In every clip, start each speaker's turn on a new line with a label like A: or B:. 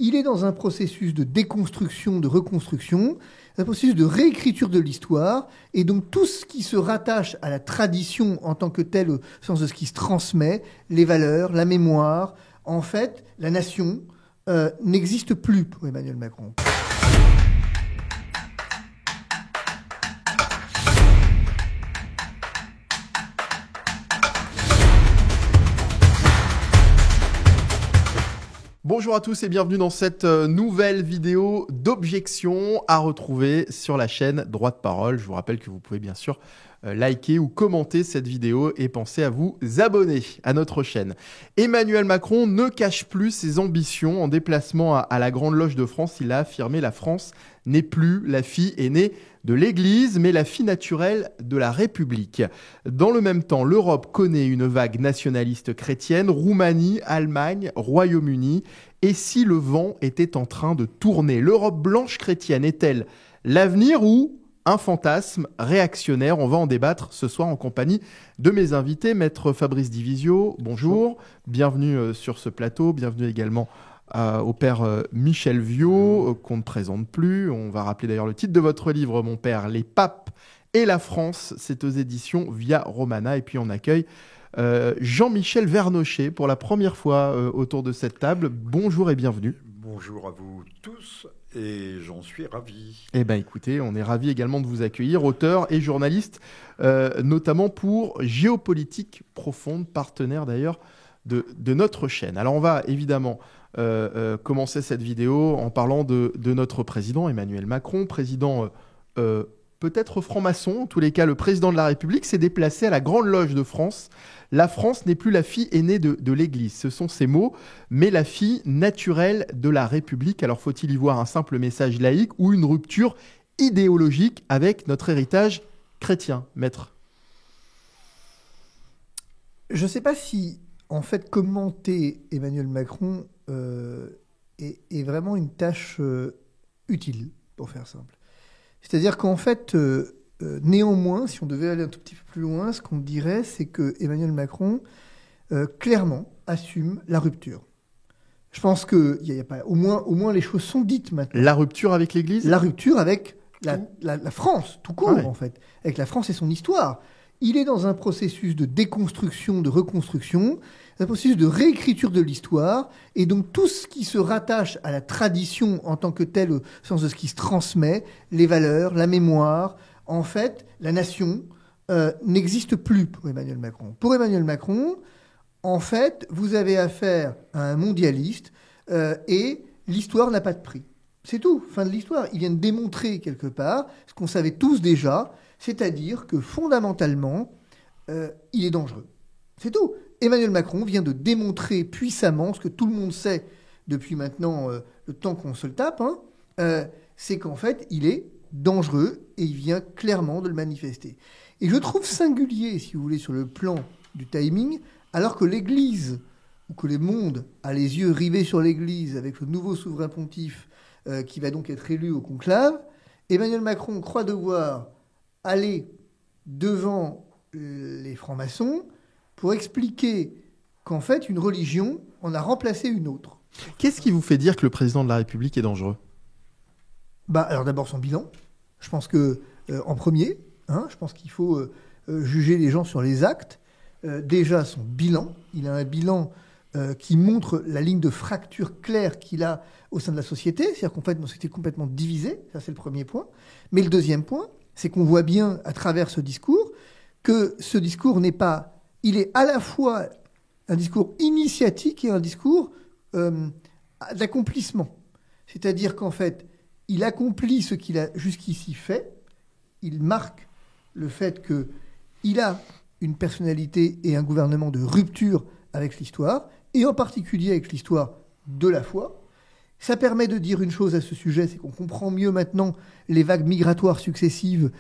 A: il est dans un processus de déconstruction, de reconstruction, un processus de réécriture de l'histoire, et donc tout ce qui se rattache à la tradition en tant que telle, au sens de ce qui se transmet, les valeurs, la mémoire, en fait, la nation, n'existe plus pour Emmanuel Macron.
B: Bonjour à tous et bienvenue dans cette nouvelle vidéo d'objection à retrouver sur la chaîne Droit de Parole. Je vous rappelle que vous pouvez bien sûr liker ou commenter cette vidéo et pensez à vous abonner à notre chaîne. Emmanuel Macron ne cache plus ses ambitions. En déplacement à la Grande Loge de France, il a affirmé: la France n'est plus la fille aînée de l'Église, mais la fille naturelle de la République. Dans le même temps, l'Europe connaît une vague nationaliste chrétienne, Roumanie, Allemagne, Royaume-Uni. Et si le vent était en train de tourner, l'Europe blanche chrétienne est-elle l'avenir ou un fantasme réactionnaire? On va en débattre ce soir en compagnie de mes invités. Maître Fabrice Divisio, bonjour. Bienvenue sur ce plateau. Bienvenue également au père Michel Viau, qu'on ne présente plus. On va rappeler d'ailleurs le titre de votre livre, mon père, Les papes et la France. C'est aux éditions Via Romana. Et puis on accueille Jean-Michel Vernochet pour la première fois autour de cette table. Bonjour et bienvenue.
C: Bonjour à vous tous et j'en suis ravi.
B: Eh bien écoutez, on est ravis également de vous accueillir, auteur et journaliste, notamment pour Géopolitique Profonde, partenaire d'ailleurs de notre chaîne. Alors on va évidemment commencer cette vidéo en parlant de notre président Emmanuel Macron, président peut-être franc-maçon. En tous les cas, le président de la République s'est déplacé à la Grande Loge de France. La France n'est plus la fille aînée de l'Église, ce sont ses mots, mais la fille naturelle de la République. Alors faut-il y voir un simple message laïque ou une rupture idéologique avec notre héritage chrétien, maître?
A: Je ne sais pas si, en fait, commenter Emmanuel Macron est vraiment une tâche utile, pour faire simple. C'est-à-dire qu'en fait, néanmoins, si on devait aller un tout petit peu plus loin, ce qu'on dirait, c'est que Emmanuel Macron, clairement, assume la rupture. Je pense que y a pas, au moins les choses sont dites maintenant.
B: La rupture avec l'Église ? La
A: rupture avec la France, tout court, en fait. Avec la France et son histoire. Il est dans un processus de déconstruction, de reconstruction, un processus de réécriture de l'histoire, et donc tout ce qui se rattache à la tradition en tant que telle, au sens de ce qui se transmet, les valeurs, la mémoire, en fait, la nation, n'existe plus pour Emmanuel Macron. Pour Emmanuel Macron, en fait, vous avez affaire à un mondialiste, et l'histoire n'a pas de prix. C'est tout, fin de l'histoire. Il vient de démontrer quelque part ce qu'on savait tous déjà, c'est-à-dire que fondamentalement, il est dangereux. C'est tout. Emmanuel Macron vient de démontrer puissamment ce que tout le monde sait depuis maintenant le temps qu'on se le tape, c'est qu'en fait, il est dangereux et il vient clairement de le manifester. Et je trouve singulier, si vous voulez, sur le plan du timing, alors que l'Église, ou que le monde a les yeux rivés sur l'Église avec le nouveau souverain pontife qui va donc être élu au conclave, Emmanuel Macron croit devoir aller devant les francs-maçons pour expliquer qu'en fait, une religion en a remplacé une autre.
B: Qu'est-ce qui vous fait dire que le président de la République est dangereux ?
A: Alors d'abord son bilan. Je pense que, en premier, je pense qu'il faut juger les gens sur les actes. Déjà, son bilan. Il a un bilan qui montre la ligne de fracture claire qu'il a au sein de la société. C'est-à-dire qu'en fait, une société complètement divisée. Ça, c'est le premier point. Mais le deuxième point, c'est qu'on voit bien à travers ce discours que ce discours n'est pas... Il est à la fois un discours initiatique et un discours d'accomplissement. C'est-à-dire qu'en fait, il accomplit ce qu'il a jusqu'ici fait. Il marque le fait qu'il a une personnalité et un gouvernement de rupture avec l'histoire, et en particulier avec l'histoire de la foi. Ça permet de dire une chose à ce sujet, c'est qu'on comprend mieux maintenant les vagues migratoires successives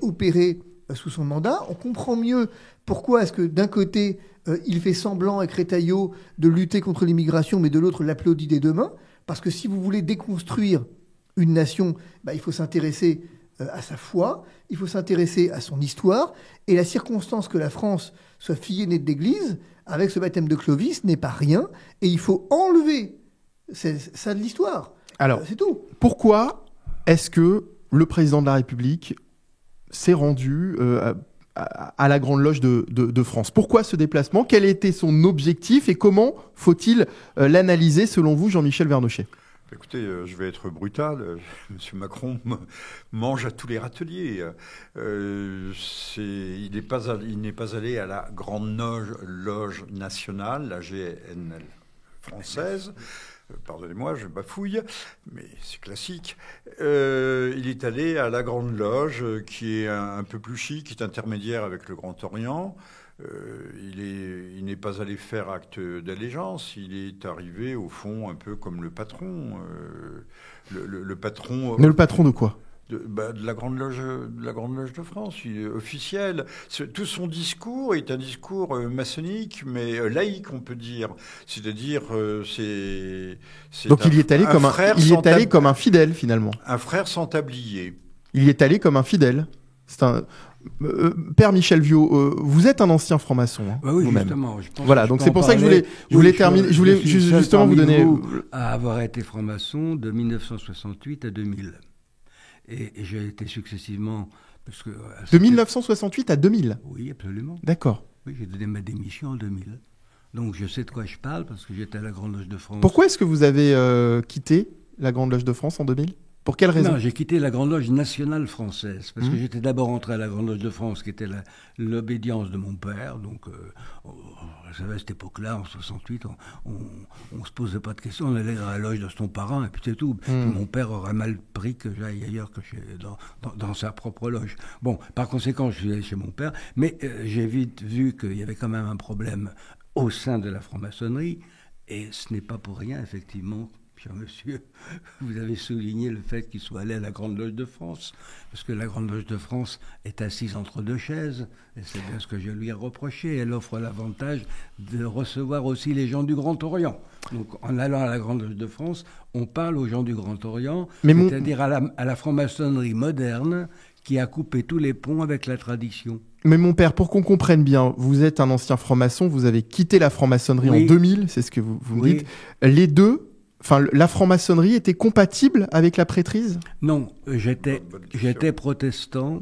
A: opérées sous son mandat. On comprend mieux pourquoi est-ce que d'un côté, il fait semblant avec Retailleau de lutter contre l'immigration, mais de l'autre, l'applaudit des deux mains. Parce que si vous voulez déconstruire une nation, il faut s'intéresser à sa foi, il faut s'intéresser à son histoire. Et la circonstance que la France soit fille aînée de l'Église, avec ce baptême de Clovis, n'est pas rien. Et il faut enlever C'est ça de l'histoire.
B: Alors,
A: C'est tout.
B: pourquoi est-ce que le président de la République s'est rendu à la Grande Loge de France? Pourquoi ce déplacement? Quel était son objectif et comment faut-il l'analyser selon vous, Jean-Michel Vernochet?
C: Écoutez, je vais être brutal. Monsieur Macron mange à tous les râteliers. Il n'est pas allé à la Grande Loge nationale, la GNL française. Pardonnez-moi, je bafouille, mais c'est classique. Il est allé à la Grande Loge, qui est un peu plus chic, qui est intermédiaire avec le Grand Orient. Il n'est pas allé faire acte d'allégeance, il est arrivé au fond un peu comme le patron. Le patron.
B: Mais le patron de quoi?
C: De la Grande Loge de France, officielle. Tout son discours est un discours maçonnique, mais laïque, on peut dire. C'est-à-dire, c'est
B: donc il y est allé comme un fidèle, finalement.
C: Un frère sans tablier.
B: Il y est allé comme un fidèle. C'est un... Père Michel Viaud, vous êtes un ancien franc-maçon, hein,
D: oui,
B: vous-même.
D: Justement.
B: Voilà, donc c'est pour ça que je voulais terminer. Je voulais justement vous donner.
D: À avoir été franc-maçon de 1968 à 2000. Et j'ai été successivement... Parce que,
B: de 1968 à 2000?
D: Oui, absolument.
B: D'accord.
D: Oui, j'ai donné ma démission en 2000. Donc je sais de quoi je parle parce que j'étais à la Grande Loge de France.
B: Pourquoi est-ce que vous avez quitté la Grande Loge de France en 2000? Pour quelle raison?
D: Non, j'ai quitté la Grande Loge nationale française, parce que j'étais d'abord entré à la Grande Loge de France, qui était l'obédience de mon père. Donc, vous savez, à cette époque-là, en 68, on se posait pas de questions, on allait dans la loge de son parrain, et puis c'est tout. Mon père aurait mal pris que j'aille ailleurs que dans sa propre loge. Bon, par conséquent, je suis allé chez mon père, mais j'ai vite vu qu'il y avait quand même un problème au sein de la franc-maçonnerie, et ce n'est pas pour rien, effectivement. Cher monsieur, vous avez souligné le fait qu'il soit allé à la Grande Loge de France, parce que la Grande Loge de France est assise entre deux chaises, et c'est bien ce que je lui ai reproché. Elle offre l'avantage de recevoir aussi les gens du Grand Orient. Donc en allant à la Grande Loge de France, on parle aux gens du Grand Orient, c'est-à-dire à la franc-maçonnerie moderne, qui a coupé tous les ponts avec la tradition.
B: Mais mon père, pour qu'on comprenne bien, vous êtes un ancien franc-maçon, vous avez quitté la franc-maçonnerie en 2000, c'est ce que vous me dites. Les deux... Enfin, la franc-maçonnerie était compatible avec la prêtrise?
D: Non, j'étais protestant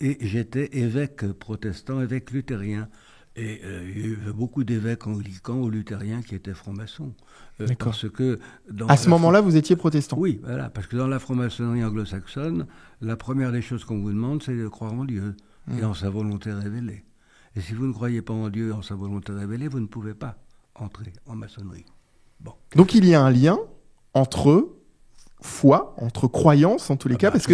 D: et j'étais évêque protestant, évêque luthérien. Et il y a eu beaucoup d'évêques anglicans ou luthériens qui étaient francs-maçons. Parce que
B: à ce moment-là, vous étiez protestant?
D: Oui, voilà, parce que dans la franc-maçonnerie anglo-saxonne, la première des choses qu'on vous demande, c'est de croire en Dieu et en sa volonté révélée. Et si vous ne croyez pas en Dieu et en sa volonté révélée, vous ne pouvez pas entrer en maçonnerie. Bon.
B: Donc il y a un lien entre foi, entre croyance en tous les cas, parce que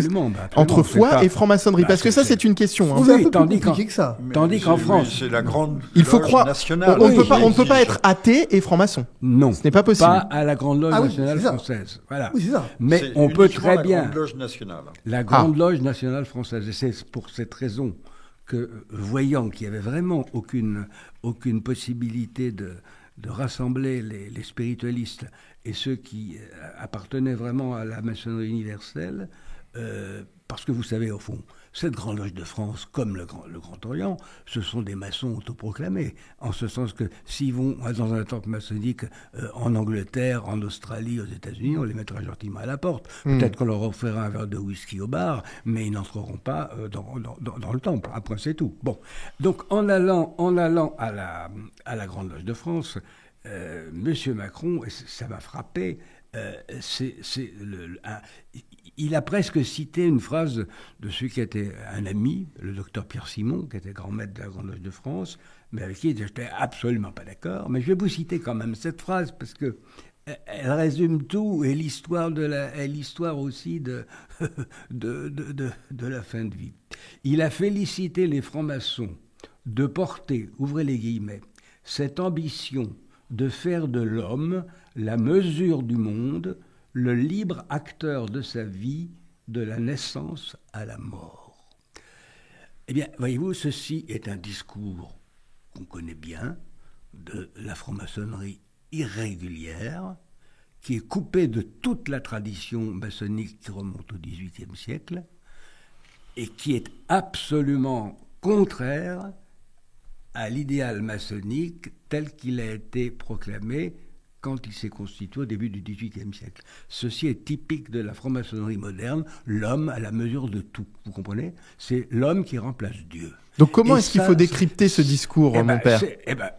B: entre foi et franc-maçonnerie, parce que ça c'est une question.
A: Hein. C'est un peu plus compliqué que ça.
D: Tandis qu'en France,
C: c'est la grande
B: loge
C: nationale.
B: On ne peut pas être athée et franc-maçon.
D: Non,
B: ce n'est pas possible.
D: Pas à la Grande Loge nationale française. Voilà.
A: Oui, c'est ça.
D: Mais on peut très bien.
C: La Grande Loge nationale.
D: La Grande Loge nationale française, et c'est pour cette raison que, voyant qu'il y avait vraiment aucune possibilité de rassembler les spiritualistes et ceux qui appartenaient vraiment à la maçonnerie universelle, parce que vous savez, au fond, cette Grande Loge de France, comme le Grand Orient, ce sont des maçons autoproclamés, en ce sens que s'ils vont dans un temple maçonnique en Angleterre, en Australie, aux États-Unis, on les mettra gentiment à la porte. Peut-être qu'on leur offrira un verre de whisky au bar, mais ils n'entreront pas dans le temple. Après, c'est tout. Bon, donc en allant à la Grande Loge de France, Monsieur Macron, ça m'a frappé, il a presque cité une phrase de celui qui était un ami, le docteur Pierre Simon, qui était grand maître de la Grande Loge de France, mais avec qui je n'étais absolument pas d'accord. Mais je vais vous citer quand même cette phrase, parce que elle résume tout, et l'histoire aussi de la fin de vie. Il a félicité les francs-maçons de porter, ouvrez les guillemets, cette ambition de faire de l'homme la mesure du monde, le libre acteur de sa vie, de la naissance à la mort. Eh bien, voyez-vous, ceci est un discours qu'on connaît bien, de la franc-maçonnerie irrégulière, qui est coupée de toute la tradition maçonnique qui remonte au XVIIIe siècle, et qui est absolument contraire à l'idéal maçonnique tel qu'il a été proclamé quand il s'est constitué au début du XVIIIe siècle. Ceci est typique de la franc-maçonnerie moderne, l'homme à la mesure de tout, vous comprenez ? C'est l'homme qui remplace Dieu.
B: Donc comment est-ce qu'il faut décrypter ce discours, mon père ?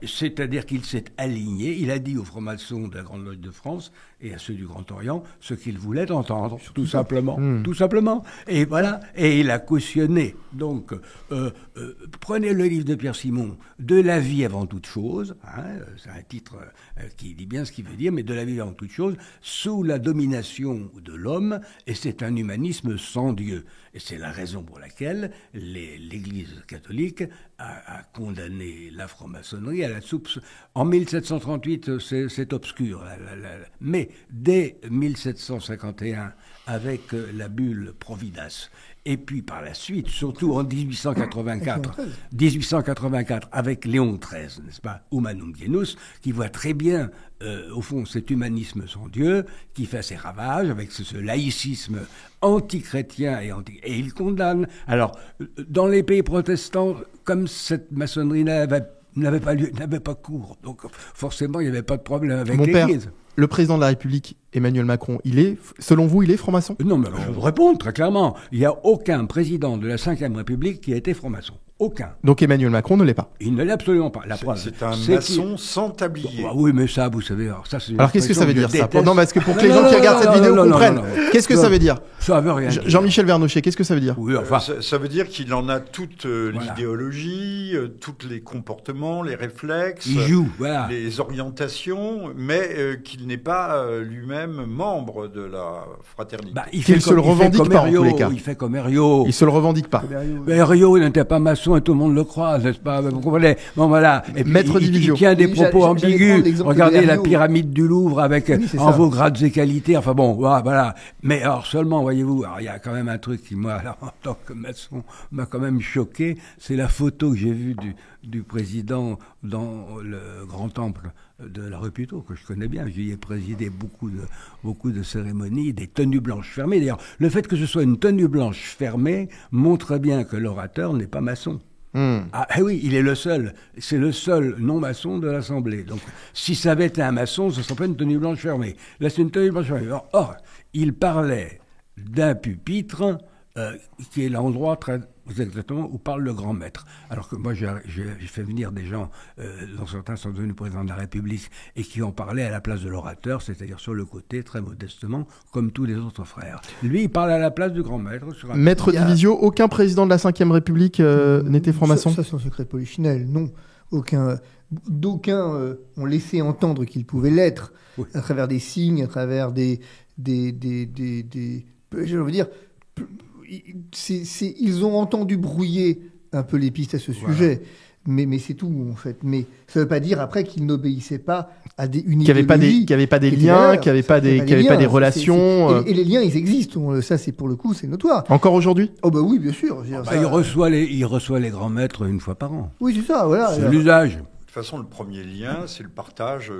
D: C'est-à-dire qu'il s'est aligné, il a dit aux francs-maçons de la Grande Loge de France et à ceux du Grand Orient ce qu'ils voulaient entendre, tout simplement. Tout simplement. Et voilà, et il a cautionné. Donc, prenez le livre de Pierre Simon, De la vie avant toute chose, c'est un titre qui dit bien ce qu'il veut dire, mais de la vie avant toute chose, sous la domination de l'homme, et c'est un humanisme sans Dieu. Et c'est la raison pour laquelle l'Église catholique a condamné la franc-maçonnerie à la soupe. En 1738, c'est obscur. Mais dès 1751, avec la bulle Providas, et puis par la suite, surtout en 1884, avec Léon XIII, n'est-ce pas, Humanum Genus, qui voit très bien, au fond, cet humanisme sans Dieu, qui fait ses ravages avec ce laïcisme anti-chrétien et il condamne. Alors, dans les pays protestants, comme cette maçonnerie n'avait pas cours, donc forcément, il n'y avait pas de problème avec l'Église.
B: Le président de la République, Emmanuel Macron, selon vous, il est franc-maçon ?
D: Non, mais alors, je vous réponds très clairement. Il n'y a aucun président de la Ve République qui a été franc-maçon. Aucun.
B: Donc Emmanuel Macron ne l'est pas.
D: Il ne l'est absolument pas.
C: C'est un maçon sans tablier.
D: Oui, mais ça, vous savez...
B: Alors qu'est-ce que ça veut dire, ça ? Non, parce que pour que les gens qui regardent cette vidéo comprennent, qu'est-ce que ça veut dire ?
D: Ça veut rien dire.
B: Jean-Michel Vernochet, qu'est-ce que ça veut dire ?
D: Oui, enfin...
C: Ça veut dire qu'il en a toute l'idéologie, tous les comportements, les réflexes,
D: il joue,
C: les orientations, mais qu'il n'est pas lui-même membre de la fraternité.
B: Il se le revendique pas, en tous les cas.
D: Il fait comme Herriot.
B: Il se le revendique pas.
D: Mais Herriot, il n'était pas maçon et tout le monde le croit, n'est-ce pas ? Vous comprenez ? Bon, voilà. Et puis,
B: Maître Division.
D: Il tient des propos ambigus. Regardez la pyramide du Louvre avec en vos grades et qualités. Enfin bon, voilà. Mais alors seulement, voyez-vous, il y a quand même un truc qui, moi, alors, en tant que maçon, m'a quand même choqué. C'est la photo que j'ai vue du président dans le grand temple de la rue Puteaux, que je connais bien. J'y ai présidé beaucoup de cérémonies, des tenues blanches fermées. D'ailleurs, le fait que ce soit une tenue blanche fermée montre bien que l'orateur n'est pas maçon. Ah oui, il est le seul. C'est le seul non-maçon de l'Assemblée. Donc, si ça avait été un maçon, ce ne serait pas une tenue blanche fermée. Là, c'est une tenue blanche fermée. Or, il parlait d'un pupitre qui est l'endroit très exactement où parle le grand maître. Alors que moi, j'ai fait venir des gens, dont certains sont devenus présidents de la République, et qui ont parlé à la place de l'orateur, c'est-à-dire sur le côté, très modestement, comme tous les autres frères. Lui, il parle à la place du grand maître.
B: Maître Divisio, aucun président de la Ve République n'était franc-maçon ?
A: Ça, c'est un secret de polichinelle, non. D'aucuns ont laissé entendre qu'ils pouvaient l'être, à travers des signes, à travers je veux dire... ils ont entendu brouiller un peu les pistes à ce sujet, mais c'est tout en fait. Mais ça ne veut pas dire après qu'ils n'obéissaient pas à une idéologie.
B: Qu'il n'y avait pas des liens, qu'il n'y avait pas des relations.
A: Et les liens, ils existent. Ça, c'est pour le coup, c'est notoire.
B: Encore aujourd'hui ?
A: Oh bah oui, bien sûr.
D: Il reçoit les grands maîtres une fois par an.
A: Oui, c'est ça. Voilà.
D: C'est l'usage.
C: De toute façon, le premier lien, c'est le partage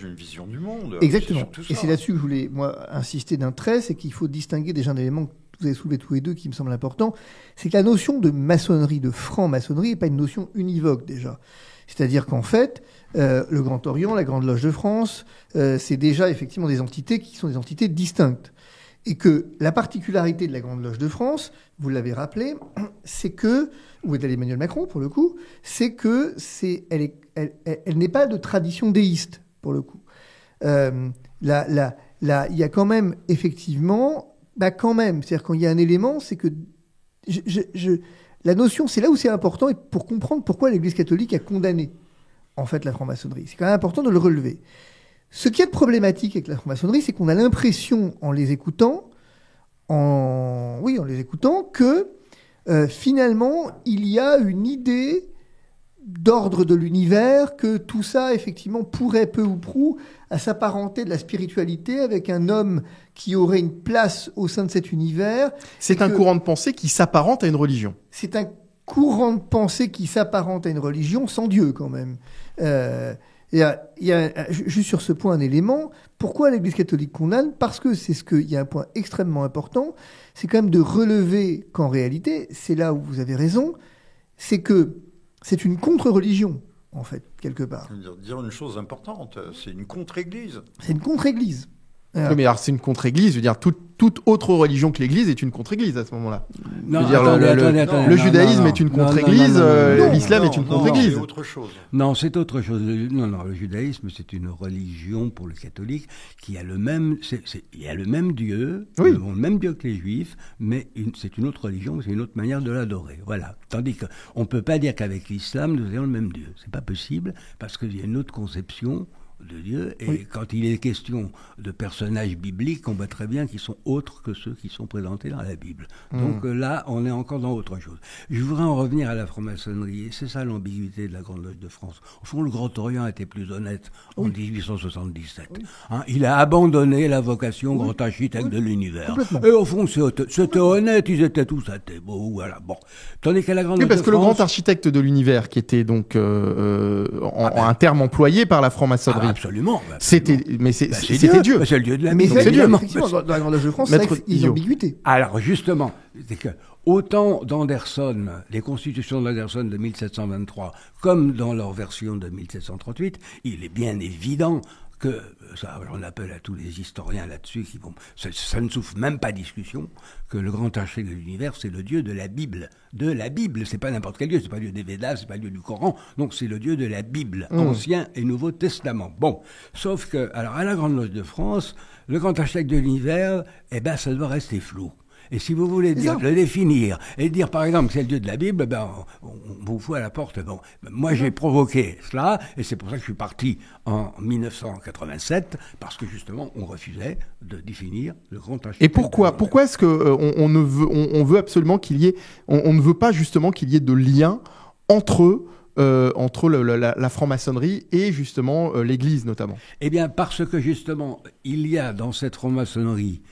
C: d'une vision du monde.
A: Exactement. Et c'est là-dessus que je voulais, moi, insister d'un trait, c'est qu'il faut distinguer déjà un élément que vous avez soulevé tous les deux qui me semble important, c'est que la notion de maçonnerie, de franc-maçonnerie, n'est pas une notion univoque déjà. C'est-à-dire qu'en fait, le Grand Orient, la Grande Loge de France, c'est déjà effectivement des entités qui sont des entités distinctes. Et que la particularité de la Grande Loge de France, vous l'avez rappelé, c'est que, ou d'Emmanuel Macron pour le coup, c'est que elle n'est pas de tradition déiste pour le coup. Il y a quand même effectivement, c'est-à-dire quand il y a un élément, c'est que la notion, c'est là où c'est important et pour comprendre pourquoi l'Église catholique a condamné en fait la franc-maçonnerie. C'est quand même important de le relever. Ce qui est problématique avec la franc-maçonnerie, c'est qu'on a l'impression, en les écoutant, que finalement, il y a une idée d'ordre de l'univers, que tout ça, effectivement, pourrait peu ou prou à s'apparenter de la spiritualité avec un homme qui aurait une place au sein de cet univers.
B: C'est un courant de pensée qui s'apparente à une religion.
A: C'est un courant de pensée qui s'apparente à une religion sans Dieu, quand même. Il y a juste sur ce point un élément. Pourquoi l'Église catholique condamne ? Parce que il y a un point extrêmement important, c'est quand même de relever qu'en réalité, c'est là où vous avez raison, c'est que c'est une contre-religion, en fait, quelque part.
C: Je veux dire une chose importante, c'est une contre-église.
A: C'est une contre-église.
B: Oui, mais alors c'est une contre-église, je veux dire, toute autre religion que l'église est une contre-église à ce moment-là.
D: Non,
B: je veux dire,
D: attendez,
B: le judaïsme est une contre-église, l'islam est une
C: Non,
B: contre-église.
C: c'est autre chose.
D: Non, c'est autre chose. Non, le judaïsme, c'est une religion pour le catholique qui a le même, il y a le même Dieu,
B: Oui.
D: le même Dieu que les juifs, mais c'est une autre religion, c'est une autre manière de l'adorer. Voilà. Tandis qu'on ne peut pas dire qu'avec l'islam, nous ayons le même Dieu. C'est pas possible, parce qu'il y a une autre conception de Dieu, et
A: Oui.
D: quand il est question de personnages bibliques, on voit très bien qu'ils sont autres que ceux qui sont présentés dans la Bible. Donc là, on est encore dans autre chose. Je voudrais en revenir à la franc-maçonnerie, et c'est ça l'ambiguïté de la Grande Loge de France. Au fond, le Grand Orient était plus honnête en 1877. Hein, il a abandonné la vocation grand architecte de l'univers.
A: Complètement.
D: Et au fond, c'était honnête, ils étaient tous athées. Bon, voilà. Bon. Tandis qu'à la Grande
B: Oui,
D: Loge
B: parce
D: de
B: que le
D: France,
B: grand architecte de l'univers, qui était donc un terme employé par la franc-maçonnerie,
D: absolument.
B: c'était Dieu.
D: C'est le Dieu de la
A: Mais
D: Bible.
B: c'est Dieu.
A: effectivement, dans la Grande Loge de France, c'est
B: Maître
A: vrai qu'il y a une
B: Idiot.
A: ambiguïté.
D: Alors justement, c'est que autant d'Anderson, les constitutions d'Anderson de 1723, comme dans leur version de 1738, il est bien évident que, ça j'en appelle à tous les historiens là-dessus, ça ne souffre même pas discussion, que le grand architecte de l'univers, c'est le Dieu de la Bible. De la Bible, c'est pas n'importe quel Dieu, c'est pas le Dieu des Védas, c'est pas le Dieu du Coran, donc c'est le Dieu de la Bible, Ancien et Nouveau Testament. Bon, sauf que, alors à la Grande Loge de France, le grand architecte de l'univers, eh ben ça doit rester flou. Et si vous voulez le définir et dire par exemple que c'est le Dieu de la Bible, ben on vous fout à la porte. Bon, moi j'ai provoqué cela et c'est pour ça que je suis parti en 1987 parce que justement on refusait de définir le grand architecte.
B: Et pourquoi est-ce que on veut absolument qu'il y ait, on ne veut pas justement qu'il y ait de lien entre la franc-maçonnerie et justement l'Église notamment?
D: Eh bien parce que justement il y a dans cette franc-maçonnerie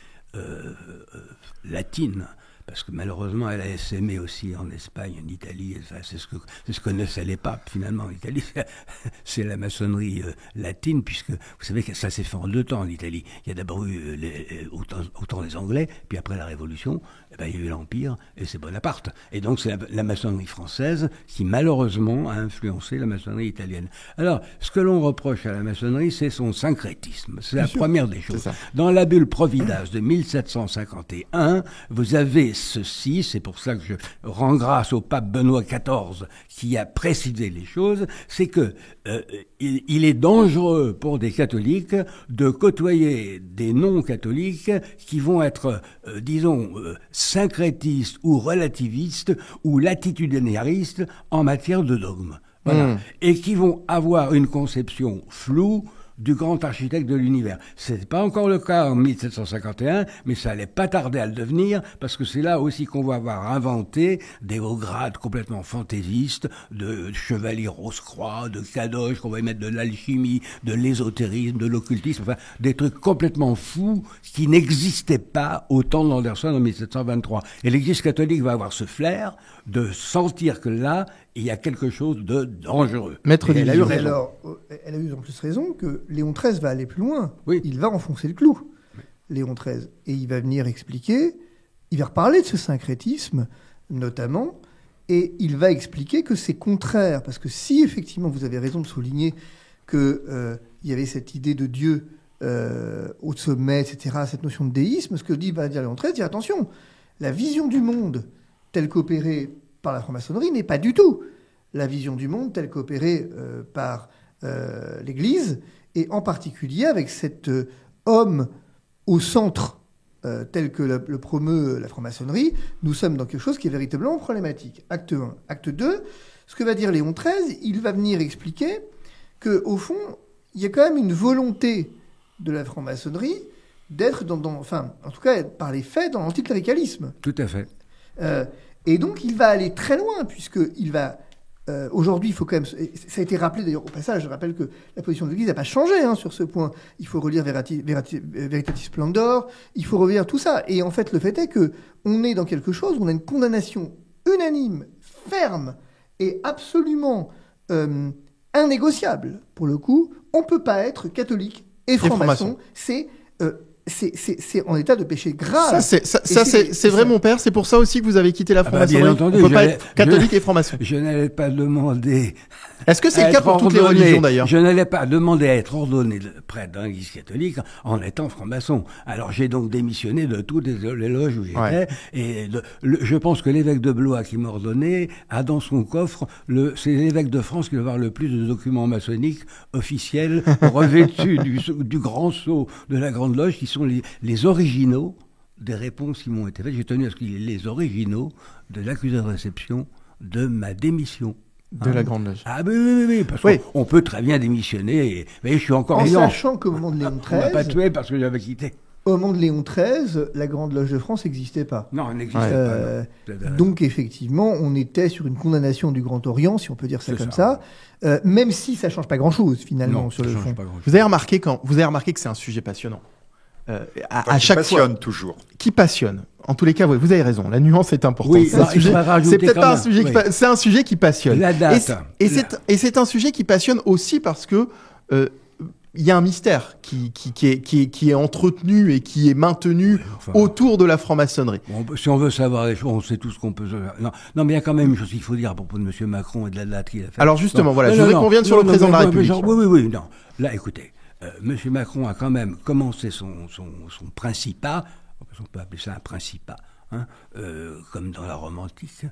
D: latine, parce que malheureusement elle a essaimé aussi en Espagne, en Italie, et ça, c'est ce que connaissaient les papes finalement en Italie, c'est la maçonnerie latine, puisque vous savez que ça s'est fait en 2 temps en Italie. Il y a d'abord eu autant les Anglais, puis après la Révolution, il y a eu l'Empire et c'est Bonaparte. Et donc c'est la maçonnerie française qui malheureusement a influencé la maçonnerie italienne. Alors, ce que l'on reproche à la maçonnerie, c'est son syncrétisme. C'est la première des choses. Dans la bulle Providence de 1751, vous avez ceci, c'est pour ça que je rends grâce au pape Benoît XIV qui a précisé les choses, c'est que il est dangereux pour des catholiques de côtoyer des non-catholiques qui vont être, syncrétistes ou relativistes ou latitudinaristes en matière de dogme. Voilà. Et qui vont avoir une conception floue du grand architecte de l'univers. C'est pas encore le cas en 1751, mais ça allait pas tarder à le devenir, parce que c'est là aussi qu'on va avoir inventé des hauts grades complètement fantaisistes, de chevaliers Rose-Croix, de Kadosh, qu'on va y mettre de l'alchimie, de l'ésotérisme, de l'occultisme, enfin, des trucs complètement fous qui n'existaient pas au temps d'Anderson en 1723. Et l'Église catholique va avoir ce flair de sentir que là, il y a quelque chose de dangereux.
B: Maître
A: elle a eu
B: Division.
A: raison. Alors, elle a eu en plus raison que Léon XIII va aller plus loin.
D: Oui.
A: Il va enfoncer le clou, Léon XIII. Et il va venir expliquer, il va reparler de ce syncrétisme, notamment, et il va expliquer que c'est contraire. Parce que si, effectivement, vous avez raison de souligner qu'il y avait cette idée de Dieu au sommet, etc., cette notion de déisme, ce que va dire Léon XIII, dire attention, la vision du monde telle qu'opérée par la franc-maçonnerie n'est pas du tout la vision du monde telle qu'opérée par l'Église, et en particulier avec cet homme au centre tel que le promeut la franc-maçonnerie. Nous sommes dans quelque chose qui est véritablement problématique. Acte 1. Acte 2, ce que va dire Léon XIII, il va venir expliquer qu'au fond, il y a quand même une volonté de la franc-maçonnerie d'être enfin, en tout cas, par les faits, dans l'anticléricalisme.
D: Tout à fait.
A: Et donc, il va aller très loin, puisqu'il va... aujourd'hui, il faut quand même... Ça a été rappelé, d'ailleurs, au passage, je rappelle que la position de l'Église n'a pas changé sur ce point. Il faut relire Veritatis Splendor, il faut relire tout ça. Et en fait, le fait est qu'on est dans quelque chose où on a une condamnation unanime, ferme et absolument innégociable. Pour le coup, on ne peut pas être catholique et franc-maçon. C'est c'est en état de péché grave.
B: C'est vrai, mon père. C'est pour ça aussi que vous avez quitté la franc-maçonnerie.
D: Bien entendu,
B: on peut pas être catholique et franc-maçon.
D: Je n'allais pas demander.
B: Est-ce que c'est le cas pour toutes les religions d'ailleurs?
D: Je n'allais pas demander à être ordonné prêtre dans l'Église catholique en étant franc-maçon. Alors j'ai donc démissionné de toutes les loges où j'étais. Et je pense que l'évêque de Blois qui m'a ordonné a dans son coffre c'est l'évêque de France qui va avoir le plus de documents maçonniques officiels revêtus du grand sceau de la Grande Loge, qui sont les originaux des réponses qui m'ont été faites. J'ai tenu à ce qu'il y ait les originaux de l'accusé de réception de ma démission.
B: De la Grande Loge.
D: Ah oui, parce qu'on peut très bien démissionner. Mais je suis encore
A: en
D: vivant.
A: Sachant qu'au moment de Léon
D: On m'a pas
A: XIII,
D: tué parce que j'avais quitté.
A: au moment de Léon XIII, la Grande Loge de France n'existait pas.
D: Non, elle n'existait pas. Non.
A: Donc effectivement, on était sur une condamnation du Grand Orient, si on peut dire ça comme ça. Même si ça change pas grand-chose finalement sur le fond.
B: Vous avez remarqué que c'est un sujet passionnant. À chaque
C: passionne
B: fois,
C: toujours.
B: Qui passionne. En tous les cas, vous avez raison. La nuance est importante.
D: Oui,
B: c'est peut-être pas un sujet. C'est un sujet qui passionne.
D: La date.
B: Et c'est un sujet qui passionne aussi parce que il y a un mystère qui est entretenu et qui est maintenu autour de la franc-maçonnerie.
D: Bon, si on veut savoir les choses, on sait tout ce qu'on peut. Non, mais il y a quand même une chose qu'il faut dire à propos de M. Macron et de la date qu'il a fait.
B: Alors justement, je voudrais qu'on vienne sur le président de la République.
D: Oui, non. Là, écoutez. M. Macron a quand même commencé son principat, on peut appeler ça un principat, comme dans la Rome antique,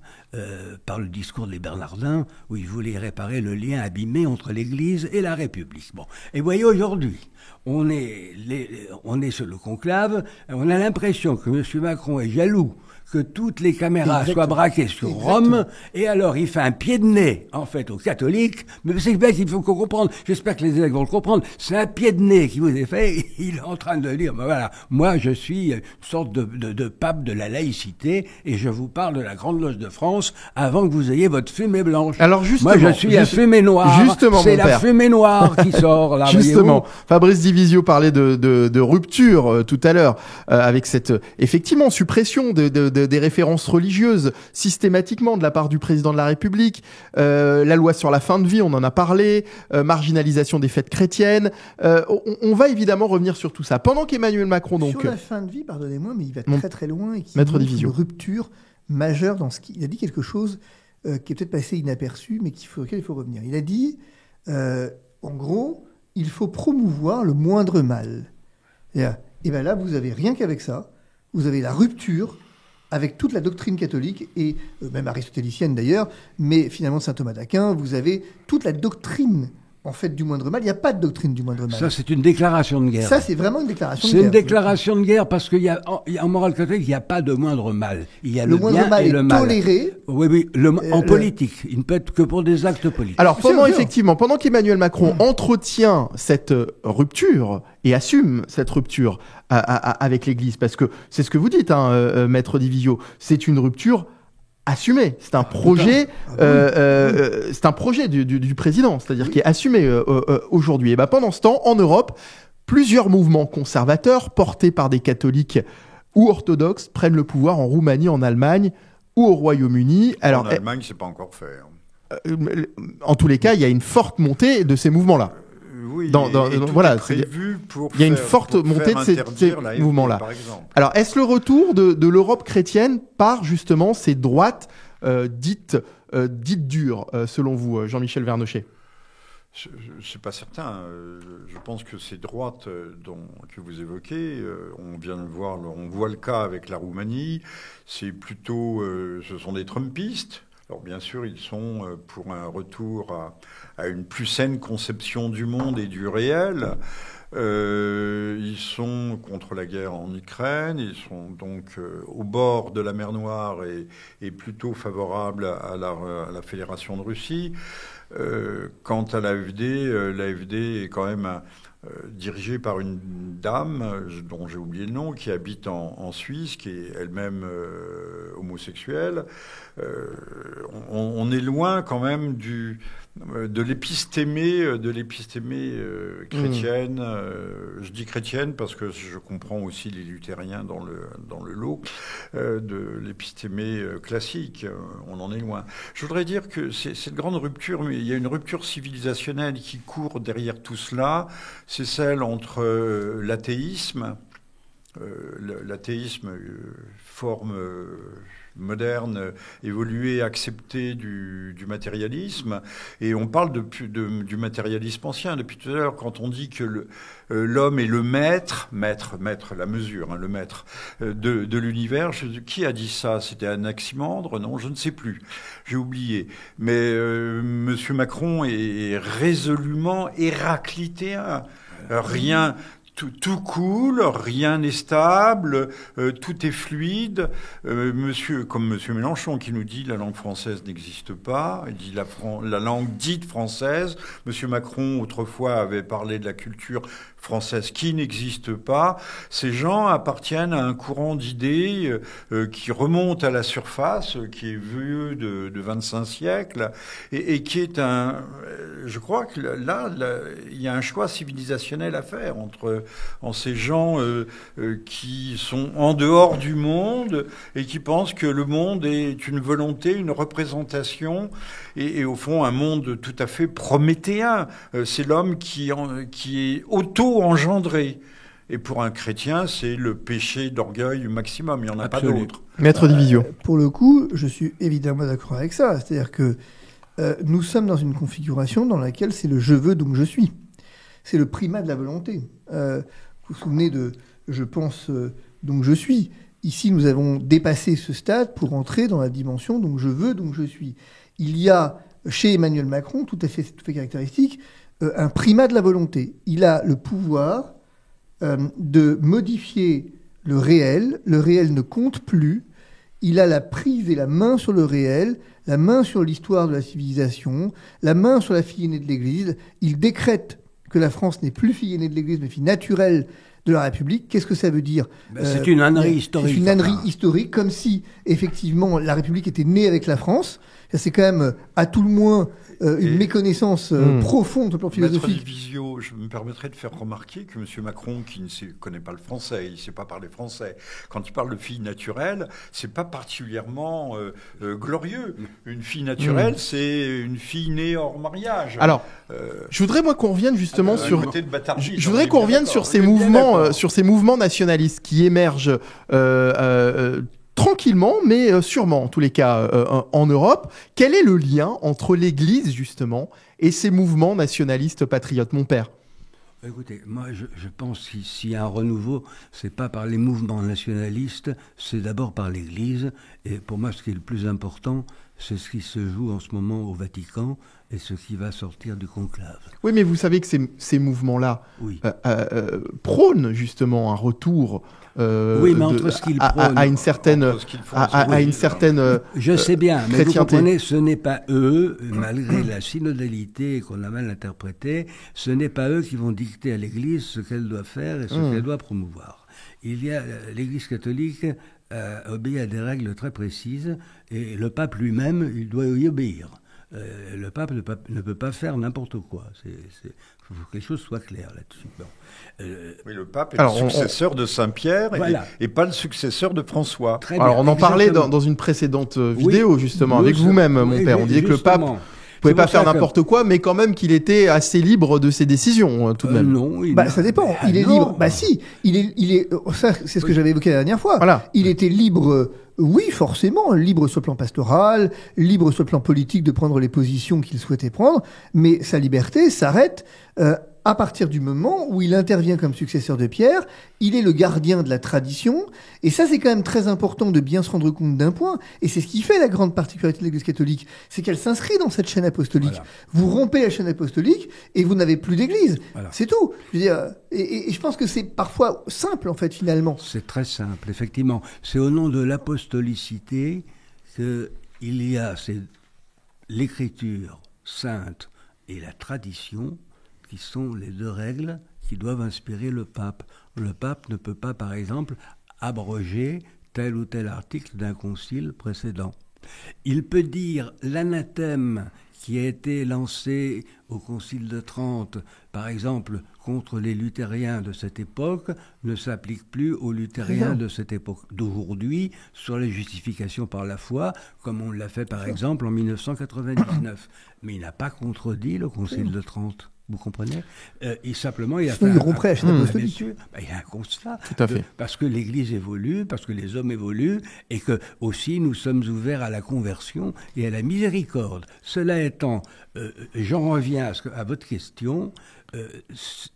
D: par le discours des Bernardins, où il voulait réparer le lien abîmé entre l'Église et la République. Bon, et voyez, aujourd'hui, on est sur le conclave, on a l'impression que M. Macron est jaloux que toutes les caméras soient braquées sur Rome, et alors il fait un pied de nez, en fait, aux catholiques, mais c'est bien qu'il faut qu'on comprenne, j'espère que les évêques vont le comprendre, c'est un pied de nez qui vous est fait, il est en train de dire, voilà, moi je suis une sorte de pape de la laïcité, et je vous parle de la Grande Loge de France, avant que vous ayez votre fumée blanche.
B: Alors justement,
D: moi je suis la fumée noire, c'est la fumée noire qui sort, là,
B: justement, Fabrice Divisio parlait de rupture tout à l'heure, avec cette, effectivement, suppression des références religieuses systématiquement de la part du président de la République, la loi sur la fin de vie, on en a parlé, marginalisation des fêtes chrétiennes. On va évidemment revenir sur tout ça. Pendant qu'Emmanuel Macron, donc...
A: Sur la fin de vie, pardonnez-moi, mais il va très très loin et qui
B: Maître
A: montre
B: Divisio.
A: une rupture majeure dans ce qu'il... Il a dit quelque chose qui est peut-être passé inaperçu, mais auquel il faut revenir. Il a dit, en gros, il faut promouvoir le moindre mal. Et bien là, vous avez rien qu'avec ça, vous avez la rupture avec toute la doctrine catholique, et même aristotélicienne d'ailleurs, mais finalement saint Thomas d'Aquin, vous avez toute la doctrine en fait du moindre mal. Il n'y a pas de doctrine du moindre mal.
D: Ça, c'est une déclaration de guerre.
A: Ça, c'est vraiment une déclaration de guerre.
D: C'est une déclaration de guerre parce qu'il y a en morale catholique, il n'y a pas de moindre mal. Il y a le
A: moindre
D: bien
A: mal
D: et
A: est
D: le mal.
A: Toléré.
D: Oui, en politique. Il ne peut être que pour des actes politiques.
B: Alors, pendant qu'Emmanuel Macron entretient cette rupture et assume cette rupture avec l'Église, parce que c'est ce que vous dites, Maître Divisio, c'est une rupture assumé. C'est un projet, c'est un projet du président, c'est-à-dire qui est assumé aujourd'hui. Et ben pendant ce temps, en Europe, plusieurs mouvements conservateurs portés par des catholiques ou orthodoxes prennent le pouvoir en Roumanie, en Allemagne ou au Royaume-Uni.
C: Alors, en Allemagne, c'est pas encore fait.
B: En tous les cas, il y a une forte montée de ces mouvements-là.
C: Oui,
B: voilà,
C: prévu pour
B: il y a une forte montée de ces mouvements-là. Alors, est-ce le retour de l'Europe chrétienne par justement ces droites dites dures, selon vous, Jean-Michel Vernochet ?
C: C'est pas certain. Je pense que ces droites que vous évoquez, on vient de voir, on voit le cas avec la Roumanie. C'est plutôt, ce sont des Trumpistes. Alors bien sûr, ils sont pour un retour à une plus saine conception du monde et du réel. Ils sont contre la guerre en Ukraine, ils sont donc au bord de la mer Noire et plutôt favorables à la Fédération de Russie. Quant à l'AFD est quand même dirigée par une dame dont j'ai oublié le nom, qui habite en Suisse, qui est elle-même homosexuelle. On est loin quand même de l'épistémée chrétienne. Je dis chrétienne parce que je comprends aussi les luthériens dans le lot de l'épistémée classique. On en est loin. Je voudrais dire que cette grande rupture, mais il y a une rupture civilisationnelle qui court derrière tout cela. C'est celle entre l'athéisme l'athéisme, forme moderne, évoluée, acceptée du matérialisme. Et on parle du matérialisme ancien. Depuis tout à l'heure, quand on dit que l'homme est le maître, la mesure, hein, le maître de l'univers, qui a dit ça? C'était Anaximandre? Non, je ne sais plus. J'ai oublié. Mais Monsieur Macron est résolument héraclitéen. Rien... Tout coule, rien n'est stable, tout est fluide. Comme Monsieur Mélenchon qui nous dit la langue française n'existe pas, il dit la langue dite française. Monsieur Macron autrefois avait parlé de la culture française qui n'existe pas. Ces gens appartiennent à un courant d'idées qui remonte à la surface, qui est vieux de 25 siècles, et qui est je crois que là, il y a un choix civilisationnel à faire entre ces gens qui sont en dehors du monde et qui pensent que le monde est une volonté, une représentation, et au fond un monde tout à fait prométhéen. C'est l'homme qui est auto-engendré. Et pour un chrétien, c'est le péché d'orgueil maximum. Il n'y en a pas d'autre.
B: Maître Divisio.
A: Pour le coup, je suis évidemment d'accord avec ça. C'est-à-dire que nous sommes dans une configuration dans laquelle c'est le « je veux, donc je suis ». C'est le primat de la volonté. Vous vous souvenez de « je pense, donc je suis ». Ici, nous avons dépassé ce stade pour entrer dans la dimension « donc je veux, donc je suis ». Il y a, chez Emmanuel Macron, tout à fait caractéristique, un primat de la volonté. Il a le pouvoir de modifier le réel. Le réel ne compte plus. Il a la prise et la main sur le réel, la main sur l'histoire de la civilisation, la main sur la fille aînée de l'Église. Il décrète que la France n'est plus fille aînée de l'Église, mais fille naturelle de la République. Qu'est-ce que ça veut dire?
D: C'est une ânerie historique.
A: C'est une ânerie historique, comme si, effectivement, la République était née avec la France. Ça, c'est quand même, à tout le moins, une méconnaissance profonde au plan philosophique.
C: Maître Divisio, je me permettrais de faire remarquer que M. Macron, qui ne connaît pas le français, il ne sait pas parler français, quand il parle de fille naturelle, c'est pas particulièrement glorieux. Une fille naturelle, c'est une fille née hors mariage.
B: Alors, je voudrais moi qu'on revienne justement sur. Je voudrais qu'on revienne sur ces mouvements nationalistes qui émergent. Tranquillement, mais sûrement, en tous les cas, en Europe. Quel est le lien entre l'Église, justement, et ces mouvements nationalistes patriotes, mon père?
D: Écoutez, moi, je pense que s'il y a un renouveau, c'est pas par les mouvements nationalistes, c'est d'abord par l'Église. Et pour moi, ce qui est le plus important, c'est ce qui se joue en ce moment au Vatican et ce qui va sortir du conclave.
B: Oui, mais vous savez que ces mouvements-là prônent justement un retour
D: oui, mais entre ce qu'ils prônent
B: à une certaine
D: je sais bien, mais
B: chrétienté.
D: vous comprenez, ce n'est pas eux, malgré la synodalité qu'on a mal interprétée, ce n'est pas eux qui vont dicter à l'Église ce qu'elle doit faire et ce qu'elle doit promouvoir. L'Église catholique obéit à des règles très précises et le pape lui-même, il doit y obéir. Le pape ne peut pas faire n'importe quoi. Il faut que les choses soient claires là-dessus. Bon.
C: Oui, le pape est le successeur de Saint-Pierre et pas le successeur de François.
D: Très bien,
B: alors on en parlait dans une précédente vidéo, justement, avec vous-même, mon père. On disait que le pape ne pouvait pas faire n'importe quoi, mais quand même qu'il était assez libre de ses décisions, tout de même.
D: Non,
A: ça dépend. Il est libre. Si, il est. Ça, c'est ce que j'avais évoqué la dernière fois.
B: Voilà.
A: Il était libre. Oui, forcément, libre sur le plan pastoral, libre sur le plan politique de prendre les positions qu'il souhaitait prendre, mais sa liberté s'arrête à partir du moment où il intervient comme successeur de Pierre. Il est le gardien de la tradition, et ça c'est quand même très important de bien se rendre compte d'un point, et c'est ce qui fait la grande particularité de l'Église catholique, c'est qu'elle s'inscrit dans cette chaîne apostolique. Voilà. Vous rompez la chaîne apostolique, et vous n'avez plus d'Église. Voilà. C'est tout. Je veux dire, et je pense que c'est parfois simple, en fait, finalement.
D: C'est très simple, effectivement. C'est au nom de l'apostolicité qu'il y a l'écriture sainte et la tradition qui sont les deux règles qui doivent inspirer le pape. Le pape ne peut pas, par exemple, abroger tel ou tel article d'un concile précédent. Il peut dire l'anathème qui a été lancé au Concile de Trente, par exemple, contre les luthériens de cette époque, ne s'applique plus aux luthériens de cette époque d'aujourd'hui sur les justifications par la foi, comme on l'a fait par exemple en 1999. Mais il n'a pas contredit le Concile de Trente. Vous comprenez? Et simplement, il a
A: Sinon, il romperait la chaîne apostolique.
D: Bien sûr, il y a un constat.
B: Tout à fait.
D: Parce que l'Église évolue, parce que les hommes évoluent, et que aussi nous sommes ouverts à la conversion et à la miséricorde. Cela étant, j'en reviens à votre question.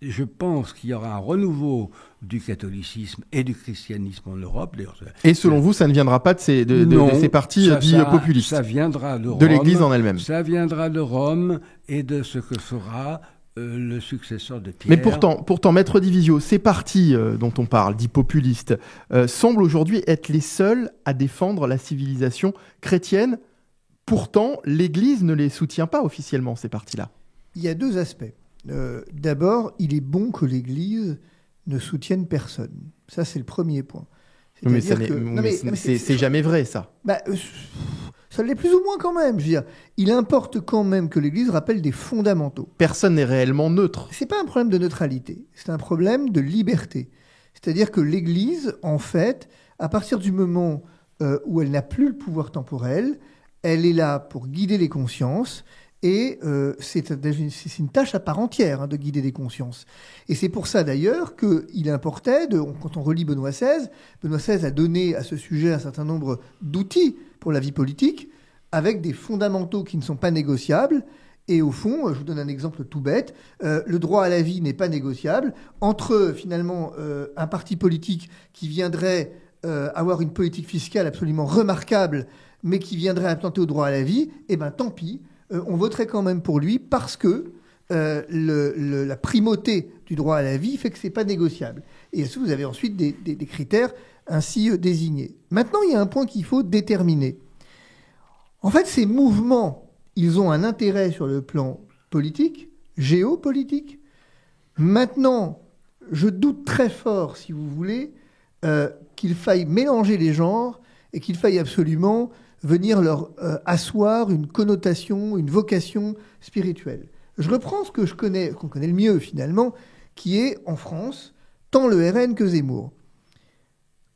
D: Je pense qu'il y aura un renouveau du catholicisme et du christianisme en Europe.
B: Et selon vous, ça ne viendra pas de ces partis dits populistes?
D: Ça viendra de Rome.
B: De l'Église en elle-même.
D: Ça viendra de Rome et de ce que fera le successeur de Pierre.
B: Mais pourtant, Maître Divisio, ces partis dont on parle, dits populistes, semblent aujourd'hui être les seuls à défendre la civilisation chrétienne. Pourtant, l'Église ne les soutient pas officiellement, ces partis-là.
A: Il y a deux aspects. D'abord, il est bon que l'Église ne soutienne personne. Ça, c'est le premier point.
B: Mais c'est jamais vrai, ça.
A: Ça l'est plus ou moins quand même. Je veux dire, il importe quand même que l'Église rappelle des fondamentaux.
B: Personne n'est réellement neutre.
A: C'est pas un problème de neutralité, c'est un problème de liberté. C'est-à-dire que l'Église, en fait, à partir du moment où elle n'a plus le pouvoir temporel, elle est là pour guider les consciences. Et c'est une tâche à part entière de guider des consciences. Et c'est pour ça d'ailleurs qu'il importait, quand on relit Benoît XVI a donné à ce sujet un certain nombre d'outils pour la vie politique, avec des fondamentaux qui ne sont pas négociables. Et au fond, je vous donne un exemple tout bête, le droit à la vie n'est pas négociable. Entre finalement un parti politique qui viendrait avoir une politique fiscale absolument remarquable, mais qui viendrait attenter au droit à la vie, eh ben tant pis. On voterait quand même pour lui parce que la primauté du droit à la vie fait que c'est pas négociable. Et vous avez ensuite des critères ainsi désignés. Maintenant, il y a un point qu'il faut déterminer. En fait, ces mouvements, ils ont un intérêt sur le plan politique, géopolitique. Maintenant, je doute très fort, si vous voulez, qu'il faille mélanger les genres et qu'il faille absolument venir leur asseoir une connotation, une vocation spirituelle. Je reprends ce que qu'on connaît le mieux finalement, qui est en France, tant le RN que Zemmour.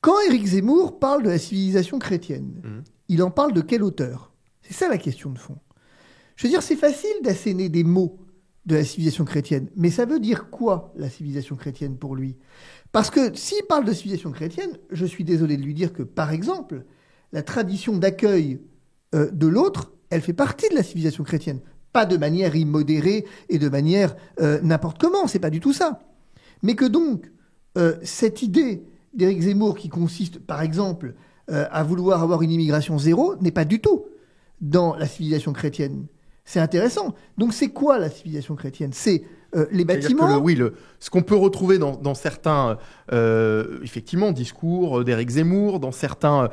A: Quand Éric Zemmour parle de la civilisation chrétienne, il en parle de quelle hauteur? C'est ça la question de fond. Je veux dire, c'est facile d'asséner des mots de la civilisation chrétienne, mais ça veut dire quoi, la civilisation chrétienne, pour lui? Parce que s'il parle de civilisation chrétienne, je suis désolé de lui dire que, par exemple, la tradition d'accueil de l'autre, elle fait partie de la civilisation chrétienne. Pas de manière immodérée et de manière n'importe comment, c'est pas du tout ça. Mais que donc, cette idée d'Éric Zemmour qui consiste, par exemple, à vouloir avoir une immigration zéro, n'est pas du tout dans la civilisation chrétienne. C'est intéressant. Donc c'est quoi la civilisation chrétienne? C'est les bâtiments.
B: Ce qu'on peut retrouver dans certains effectivement discours d'Éric Zemmour, dans certains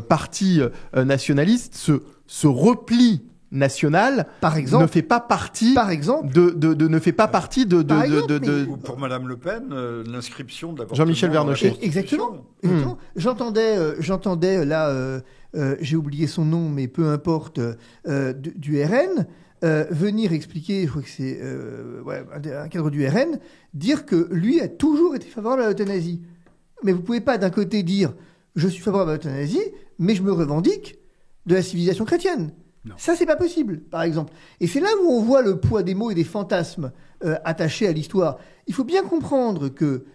B: partis nationalistes, ce repli national,
A: par exemple,
B: ne fait pas partie.
A: Par exemple,
B: ne fait pas partie de.
C: Ou pour Madame Le Pen, l'inscription de l'avortement.
B: Jean-Michel Vernochet.
A: Exactement. J'entendais là, j'ai oublié son nom, mais peu importe, du RN. Venir expliquer, je crois que c'est un cadre du RN, dire que lui a toujours été favorable à l'euthanasie. Mais vous ne pouvez pas d'un côté dire je suis favorable à l'euthanasie, mais je me revendique de la civilisation chrétienne. Non. Ça, c'est pas possible, par exemple. Et c'est là où on voit le poids des mots et des fantasmes attachés à l'histoire. Il faut bien comprendre que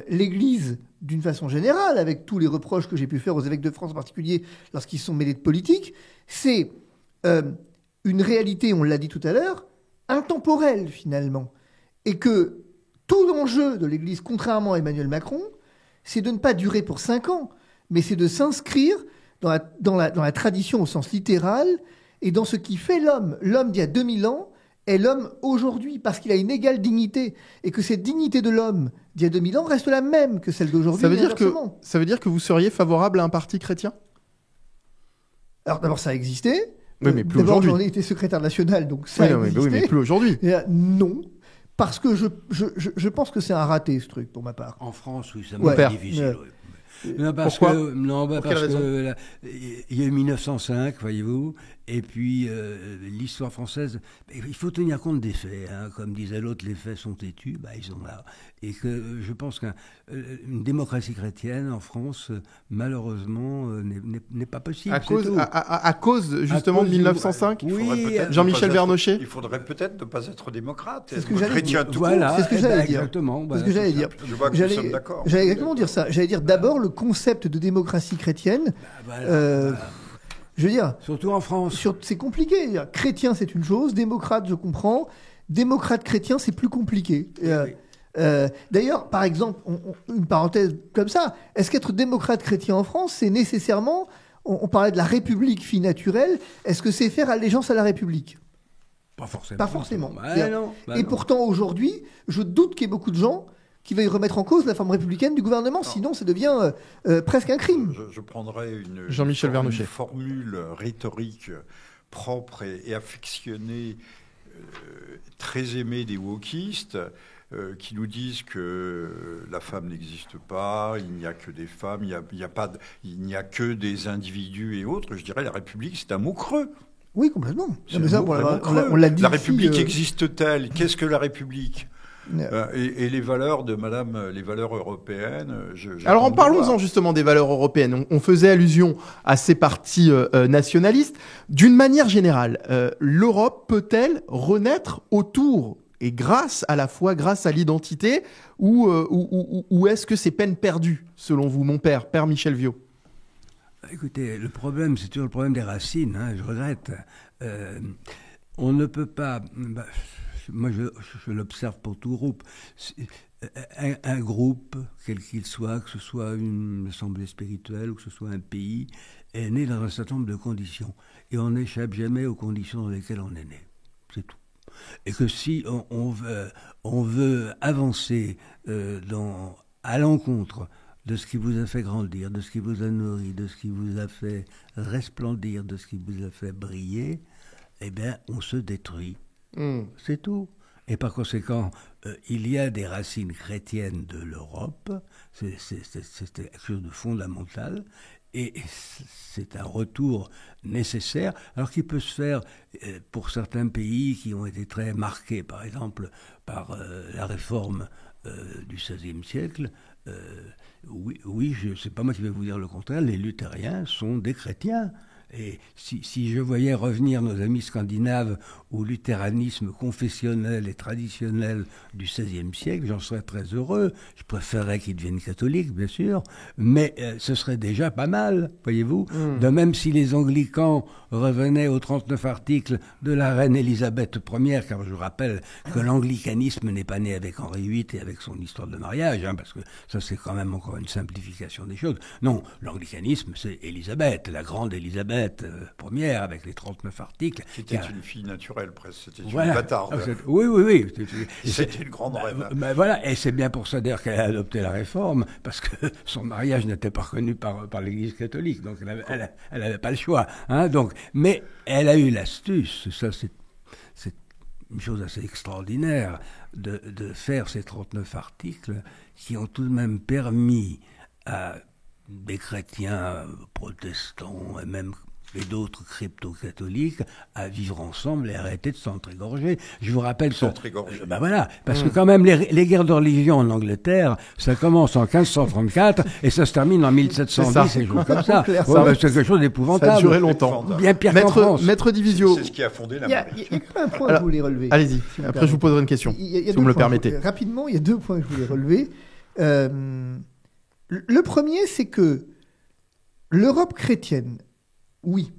A: l'Église, d'une façon générale, avec tous les reproches que j'ai pu faire aux évêques de France en particulier lorsqu'ils sont mêlés de politique, c'est une réalité, on l'a dit tout à l'heure, intemporelle finalement. Et que tout l'enjeu de l'Église, contrairement à Emmanuel Macron, c'est de ne pas durer pour 5 ans, mais c'est de s'inscrire dans la tradition au sens littéral et dans ce qui fait l'homme. L'homme d'il y a 2000 ans est l'homme aujourd'hui, parce qu'il a une égale dignité, et que cette dignité de l'homme d'il y a 2000 ans reste la même que celle d'aujourd'hui.
B: Ça veut dire que vous seriez favorable à un parti chrétien?
A: Alors d'abord, ça a existé.
B: Oui, mais plus aujourd'hui.
A: J'en ai été secrétaire national, donc ça a existé.
B: Oui, mais plus aujourd'hui.
A: Non, parce que je pense que c'est un raté, ce truc, pour ma part.
D: En France, oui, ça m'a été difficile.
B: Pourquoi?
D: Parce que il y a eu 1905, voyez-vous, Et puis, l'histoire française, il faut tenir compte des faits. Hein. Comme disait l'autre, les faits sont têtus, ils sont là. Et que je pense qu'une démocratie chrétienne en France, malheureusement, n'est pas possible.
B: À cause justement de 1905
D: Oui,
B: Jean-Michel Vernochet.
C: Il faudrait peut-être ne pas être démocrate.
A: C'est ce que j'allais dire.
D: Voilà,
A: c'est ce que j'allais dire.
D: Exactement.
A: C'est ce que j'allais dire.
C: Je vois que nous sommes d'accord.
A: J'allais exactement dire ça. J'allais dire d'abord le concept de démocratie chrétienne. Je veux dire,
D: surtout en France.
A: C'est compliqué. Chrétien, c'est une chose. Démocrate, je comprends. Démocrate chrétien, c'est plus compliqué.
D: Oui.
A: D'ailleurs, par exemple, une parenthèse comme ça, est-ce qu'être démocrate chrétien en France, c'est nécessairement, on parlait de la République fille naturelle, est-ce que c'est faire allégeance à la République ?
D: Pas forcément.
A: Pas forcément.
D: Non.
A: Pourtant, aujourd'hui, je doute qu'il y ait beaucoup de gens qui veuillent remettre en cause la forme républicaine du gouvernement, sinon ça devient presque un crime.
C: Je prendrais
B: Jean-Michel Vernochet.
C: Une formule rhétorique propre et affectionnée, très aimée des wokistes, qui nous disent que la femme n'existe pas, il n'y a que des femmes, il n'y a que des individus et autres. Je dirais la République, c'est un mot creux.
A: Oui, complètement.
C: On l'a dit. La République existe-t-elle ? Qu'est-ce que la République ? Et les valeurs de Madame, les valeurs européennes.
B: Alors parlons-en justement des valeurs européennes. On faisait allusion à ces partis nationalistes. D'une manière générale, l'Europe peut-elle renaître autour et grâce à la foi, grâce à l'identité, ou est-ce que c'est peine perdue, selon vous, mon père Michel Viau ?
D: Écoutez, le problème, c'est toujours le problème des racines. Hein, je regrette. On ne peut pas. Moi, je l'observe pour tout groupe. Un groupe, quel qu'il soit, que ce soit une assemblée spirituelle ou que ce soit un pays, est né dans un certain nombre de conditions. Et on n'échappe jamais aux conditions dans lesquelles on est né. C'est tout. Et que si on veut avancer à l'encontre de ce qui vous a fait grandir, de ce qui vous a nourri, de ce qui vous a fait resplendir, de ce qui vous a fait briller, eh bien, on se détruit. C'est tout. Et par conséquent, il y a des racines chrétiennes de l'Europe, c'est quelque chose de fondamental, et c'est un retour nécessaire, alors qu'il peut se faire pour certains pays qui ont été très marqués, par exemple, par la réforme du XVIe siècle. Oui, c'est pas moi qui vais vous dire le contraire, les luthériens sont des chrétiens. Et si je voyais revenir nos amis scandinaves au luthéranisme confessionnel et traditionnel du XVIe siècle, j'en serais très heureux. Je préférerais qu'ils deviennent catholiques, bien sûr, mais ce serait déjà pas mal, voyez-vous. De même si les anglicans revenaient aux 39 articles de la reine Élisabeth Ier, car je vous rappelle que l'anglicanisme n'est pas né avec Henri VIII et avec son histoire de mariage, parce que ça c'est quand même encore une simplification des choses. Non, l'anglicanisme c'est Élisabeth, la grande Élisabeth première avec les 39 articles.
C: C'était une fille naturelle presque, c'était une bâtarde.
D: Oui.
C: C'était une grande reine.
D: Voilà, et c'est bien pour ça d'ailleurs qu'elle a adopté la réforme, parce que son mariage n'était pas reconnu par l'Église catholique, donc elle n'avait pas le choix. Mais elle a eu l'astuce, ça c'est une chose assez extraordinaire, de faire ces 39 articles qui ont tout de même permis à des chrétiens protestants et d'autres crypto-catholiques à vivre ensemble et arrêter de s'entrégorger. Je vous rappelle que... parce que quand même les guerres de religion en Angleterre, ça commence en 1534 et ça se termine en 1710, et comme ça. C'est quelque chose d'épouvantable.
B: Ça a duré longtemps.
D: Bien pire qu'en France.
B: Maître Divisio.
C: C'est ce qui a fondé la
A: Il y a un point que je voulais relever.
B: Allez-y, après je vous poserai une question, si vous me le permettez.
A: Rapidement, il y a 2 points que je voulais relever. Le premier, c'est que l'Europe chrétienne, oui,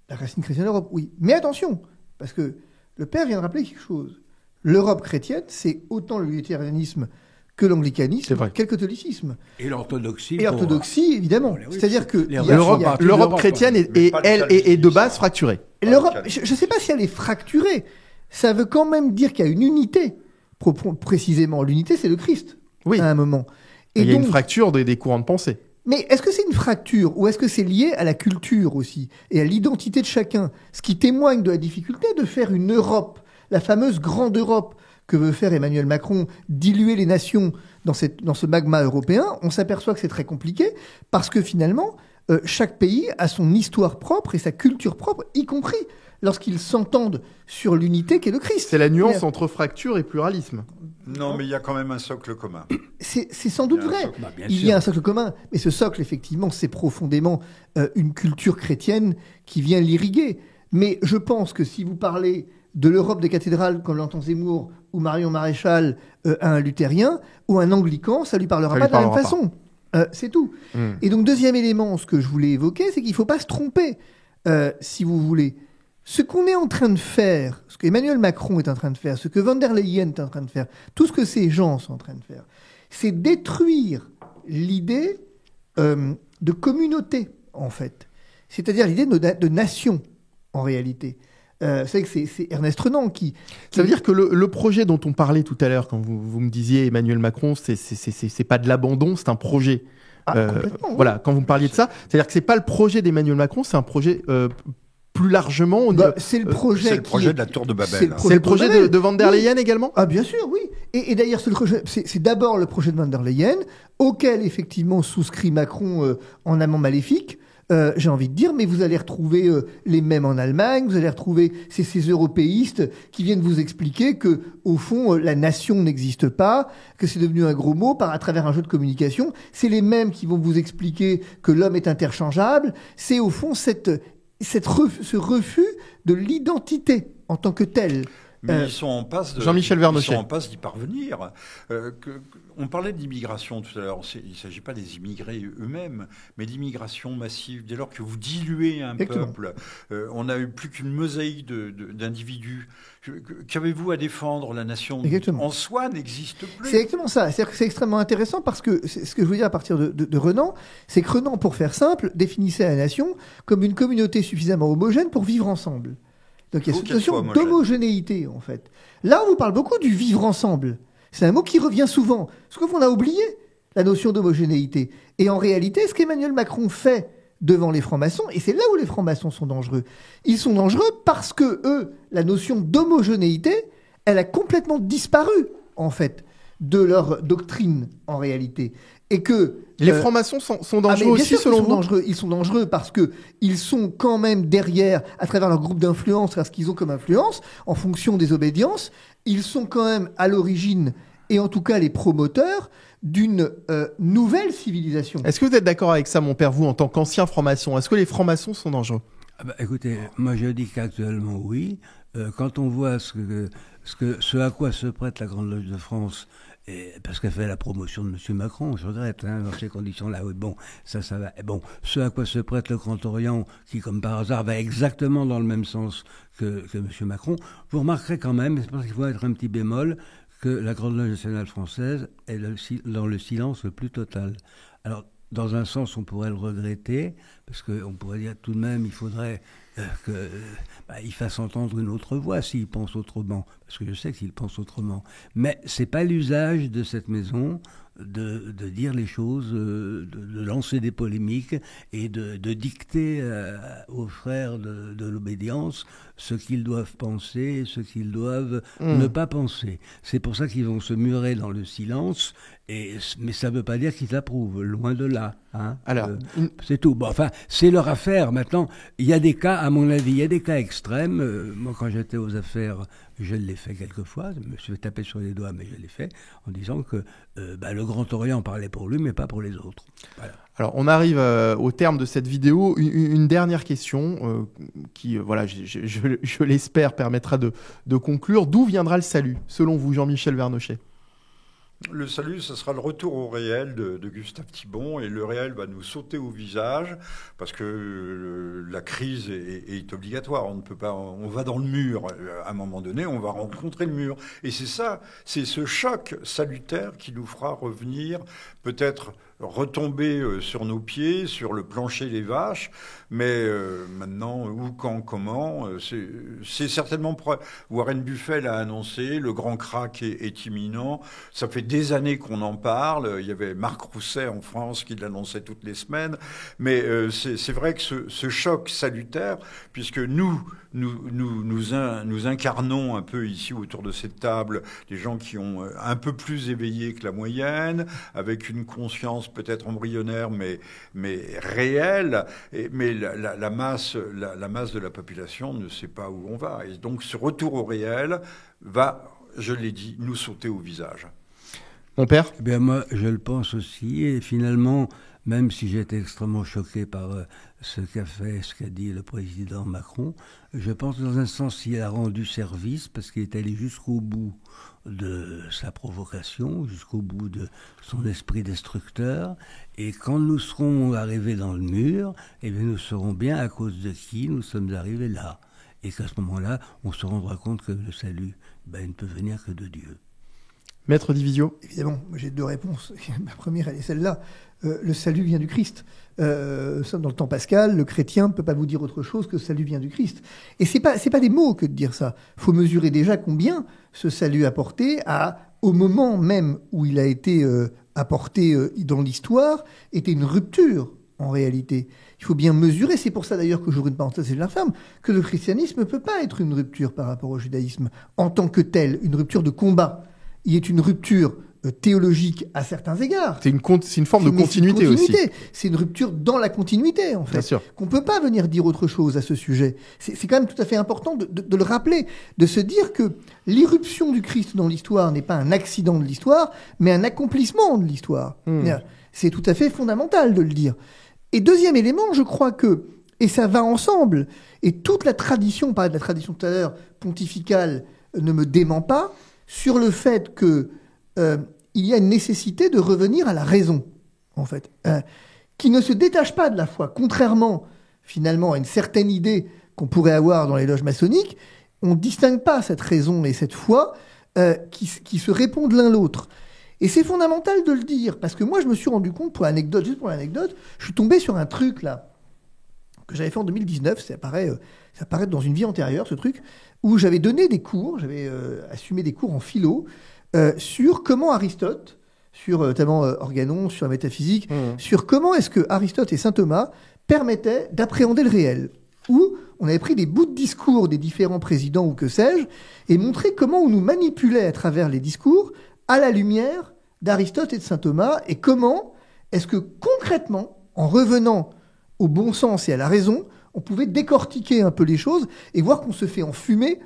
A: la racine chrétienne de l'Europe, oui. Mais attention, parce que le père vient de rappeler quelque chose. L'Europe chrétienne, c'est autant le luthérianisme que l'anglicanisme, que le catholicisme.
D: Et l'orthodoxie.
A: Et l'orthodoxie, évidemment. C'est-à-dire que
B: l'Europe chrétienne est de base fracturée.
A: L'Europe, je ne sais pas si elle est fracturée. Ça veut quand même dire qu'il y a une unité. Précisément, l'unité, c'est le Christ, à un moment.
B: Et il y a une fracture des courants de pensée.
A: Mais est-ce que c'est une fracture ou est-ce que c'est lié à la culture aussi et à l'identité de chacun ? Ce qui témoigne de la difficulté de faire une Europe, la fameuse grande Europe que veut faire Emmanuel Macron, diluer les nations dans ce magma européen. On s'aperçoit que c'est très compliqué parce que finalement, chaque pays a son histoire propre et sa culture propre, y compris lorsqu'ils s'entendent sur l'unité qu'est le Christ.
B: C'est la nuance entre fracture et pluralisme.
C: Non, mais il y a quand même un socle commun.
A: C'est sans doute vrai. Il y a un socle commun, mais ce socle, effectivement, c'est profondément une culture chrétienne qui vient l'irriguer. Mais je pense que si vous parlez de l'Europe des cathédrales, comme l'entend Zemmour, ou Marion Maréchal à un luthérien, ou un anglican, ça lui parlera pas de la même façon. C'est tout. Et donc, deuxième élément, ce que je voulais évoquer, c'est qu'il ne faut pas se tromper, si vous voulez. Ce qu'on est en train de faire, ce qu'Emmanuel Macron est en train de faire, ce que von der Leyen est en train de faire, tout ce que ces gens sont en train de faire, c'est détruire l'idée de communauté, en fait. C'est-à-dire l'idée de nation, en réalité. Vous savez que c'est Ernest Renan qui...
B: Ça veut dire que le projet dont on parlait tout à l'heure, quand vous me disiez Emmanuel Macron, c'est pas de l'abandon, c'est un projet. Voilà, quand vous me parliez de ça, c'est-à-dire que c'est pas le projet d'Emmanuel Macron, c'est un projet... plus largement,
A: c'est le projet
C: de la tour de Babel.
B: C'est le projet de von der Leyen également.
A: Ah bien sûr, oui. Et d'ailleurs, c'est d'abord le projet de von der Leyen, auquel effectivement souscrit Macron en amant maléfique. J'ai envie de dire, mais vous allez retrouver les mêmes en Allemagne, vous allez retrouver ces européistes qui viennent vous expliquer que, au fond, la nation n'existe pas, que c'est devenu un gros mot à travers un jeu de communication. C'est les mêmes qui vont vous expliquer que l'homme est interchangeable. C'est au fond ce refus de l'identité en tant que telle.
C: Mais ils sont en passe
B: Jean-Michel Vernochet.
C: Ils sont en passe d'y parvenir. On parlait d'immigration tout à l'heure. Il ne s'agit pas des immigrés eux-mêmes, mais d'immigration massive. Dès lors que vous diluez un peuple, on n'a eu plus qu'une mosaïque d'individus. Qu'avez-vous à défendre? La nation en soi n'existe plus.
A: C'est exactement ça. C'est-à-dire que c'est extrêmement intéressant parce que ce que je veux dire à partir de Renan, c'est que Renan, pour faire simple, définissait la nation comme une communauté suffisamment homogène pour vivre ensemble. Donc il y a cette notion d'homogénéité, en fait. Là, on vous parle beaucoup du vivre ensemble. C'est un mot qui revient souvent. Sauf qu'on a oublié la notion d'homogénéité. Et en réalité, ce qu'Emmanuel Macron fait devant les francs-maçons, et c'est là où les francs-maçons sont dangereux, ils sont dangereux parce que, eux, la notion d'homogénéité, elle a complètement disparu, en fait, de leur doctrine, en réalité. Et que...
B: Les francs-maçons sont dangereux aussi, selon vous?
A: Ils sont dangereux parce que ils sont quand même derrière, à travers leur groupe d'influence, à ce qu'ils ont comme influence, en fonction des obédiences, ils sont quand même à l'origine, et en tout cas les promoteurs, d'une nouvelle civilisation.
B: Est-ce que vous êtes d'accord avec ça, mon père, vous, en tant qu'ancien franc-maçon? Est-ce que les francs-maçons sont dangereux?
D: Écoutez, moi je dis qu'actuellement oui. Quand on voit ce à quoi se prête la Grande Loge de France, parce qu'elle fait la promotion de M. Macron, je regrette, dans ces conditions-là, oui, bon, ça va. Bon, ce à quoi se prête le Grand Orient, qui, comme par hasard, va exactement dans le même sens que M. Macron, vous remarquerez quand même, c'est parce qu'il faut être un petit bémol, que la Grande Loge nationale française est dans le silence le plus total. Alors, dans un sens, on pourrait le regretter, parce qu'on pourrait dire tout de même, il faudrait qu'il fasse entendre une autre voix s'il pense autrement, parce que je sais qu'il pense autrement. Mais c'est pas l'usage de cette maison de dire les choses, de lancer des polémiques et de dicter aux frères de l'obédience ce qu'ils doivent penser, ce qu'ils doivent ne pas penser. C'est pour ça qu'ils vont se murer dans le silence, mais ça ne veut pas dire qu'ils approuvent, loin de là. Alors, c'est tout. Bon, enfin, c'est leur affaire. Maintenant, il y a des cas, à mon avis, il y a des cas extrêmes. Moi, quand j'étais aux affaires, je l'ai fait quelquefois. Je me suis tapé sur les doigts, mais je l'ai fait, en disant que le Grand Orient parlait pour lui, mais pas pour les autres. Voilà.
B: Alors, on arrive au terme de cette vidéo. Une dernière question qui, voilà, je l'espère, permettra de conclure. D'où viendra le salut, selon vous, Jean-Michel Vernochet?
C: Le salut, ce sera le retour au réel de Gustave Thibon, et le réel va nous sauter au visage parce que la crise est obligatoire. On ne peut pas, on va dans le mur. À un moment donné, on va rencontrer le mur. Et c'est ça, c'est ce choc salutaire qui nous fera revenir, peut-être retomber sur nos pieds, sur le plancher des vaches, mais maintenant, où, quand, comment, c'est certainement... Warren Buffett l'a annoncé, le grand krach est imminent, ça fait des années qu'on en parle, il y avait Marc Rousset en France qui l'annonçait toutes les semaines, mais c'est vrai que ce choc salutaire, puisque nous incarnons un peu ici autour de cette table des gens qui ont un peu plus éveillé que la moyenne, avec une conscience expérience peut-être embryonnaire, mais réelle. Mais la masse de la population ne sait pas où on va. Et donc ce retour au réel va, je l'ai dit, nous sauter au visage.
B: Mon père ?
D: Eh bien, moi, je le pense aussi. Et finalement, même si j'ai été extrêmement choqué par ce qu'a dit le président Macron, je pense dans un sens qu'il a rendu service parce qu'il est allé jusqu'au bout de sa provocation, jusqu'au bout de son esprit destructeur. Et quand nous serons arrivés dans le mur, eh bien, nous saurons bien à cause de qui nous sommes arrivés là. Et qu'à ce moment-là, on se rendra compte que le salut, il ne peut venir que de Dieu.
B: Maître Divisio ?
A: Évidemment, j'ai 2 réponses. Ma première, elle est celle-là. Le salut vient du Christ. Dans le temps pascal, le chrétien ne peut pas vous dire autre chose que le salut vient du Christ. Et c'est pas des mots que de dire ça. Il faut mesurer déjà combien ce salut apporté au moment même où il a été apporté dans l'histoire, était une rupture en réalité. Il faut bien mesurer, c'est pour ça d'ailleurs que j'ouvre une parenthèse et je la ferme, que le christianisme ne peut pas être une rupture par rapport au judaïsme en tant que tel, une rupture de combat. Il est une rupture théologique à certains égards.
B: C'est une forme de continuité aussi.
A: C'est une rupture dans la continuité, en fait.
B: Bien sûr.
A: Qu'on ne peut pas venir dire autre chose à ce sujet. C'est quand même tout à fait important de le rappeler, de se dire que l'irruption du Christ dans l'histoire n'est pas un accident de l'histoire, mais un accomplissement de l'histoire. C'est tout à fait fondamental de le dire. Et deuxième élément, je crois que, et ça va ensemble, et toute la tradition, on parlait de la tradition tout à l'heure, pontificale, ne me dément pas, sur le fait que il y a une nécessité de revenir à la raison, en fait, qui ne se détache pas de la foi, contrairement finalement à une certaine idée qu'on pourrait avoir dans les loges maçonniques. On ne distingue pas cette raison et cette foi qui se répondent l'un l'autre. Et c'est fondamental de le dire, parce que moi je me suis rendu compte, juste pour l'anecdote, je suis tombé sur un truc là, que j'avais fait en 2019, ça apparaît dans une vie antérieure, ce truc, où j'avais donné des cours, j'avais assumé des cours en philo, sur comment Aristote, sur notamment Organon, sur la métaphysique, sur comment est-ce que Aristote et saint Thomas permettaient d'appréhender le réel. Où on avait pris des bouts de discours des différents présidents ou que sais-je, et montré comment on nous manipulait à travers les discours à la lumière d'Aristote et de saint Thomas, et comment est-ce que concrètement, en revenant au bon sens et à la raison, on pouvait décortiquer un peu les choses et voir qu'on se fait enfumer